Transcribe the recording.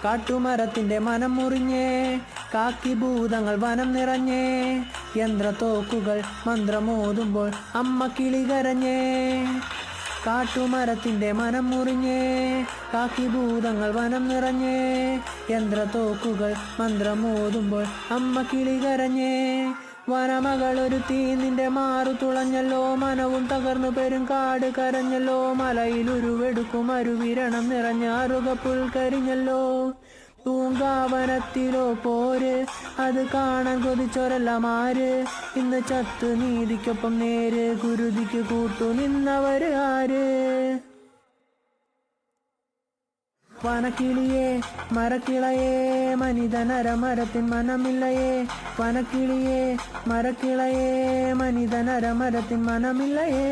കാട്ടുമരത്തിന്റെ മനം മുറിഞ്ഞേ, കാക്കി ഭൂതങ്ങൾ വനം നിറഞ്ഞേ, യന്ത്രത്തോക്കുകൾ മന്ത്രമോതുമ്പോൾ അമ്മ കിളി കരഞ്ഞേ. കാട്ടുമരത്തിന്റെ മനം മുറിഞ്ഞേ, കാക്കി ഭൂതങ്ങൾ വനം നിറഞ്ഞേ, യന്ത്രത്തോക്കുകൾ മന്ത്രമോതുമ്പോൾ അമ്മ കിളി കരഞ്ഞേ. വനമകളൊരു തീ നിന്റെ മാറു തുളഞ്ഞല്ലോ, മനവും തകർന്നു പെരും കാട് കരഞ്ഞല്ലോ, മലയിലുരുവെടുക്കും അരുവിരണം നിറഞ്ഞ അറുകപ്പുൽ കരിഞ്ഞല്ലോ. തൂങ്കാവനത്തിലോ പോര്, അത് കാണാൻ കൊതിച്ചൊരെല്ലാം ആര്, ഇന്ന് ചത്ത് നീതിക്കൊപ്പം നേര്, കുരുതിക്ക് കൂട്ടു നിന്നവര് ആര്. വനക്കിളിയേ മരക്കിളയേ, മനിതനരമരത്തിൻ മനമില്ലയേ. വനക്കിളിയേ മരക്കിളയേ, മനിതനരമരത്തിൻ മനമില്ലയേ.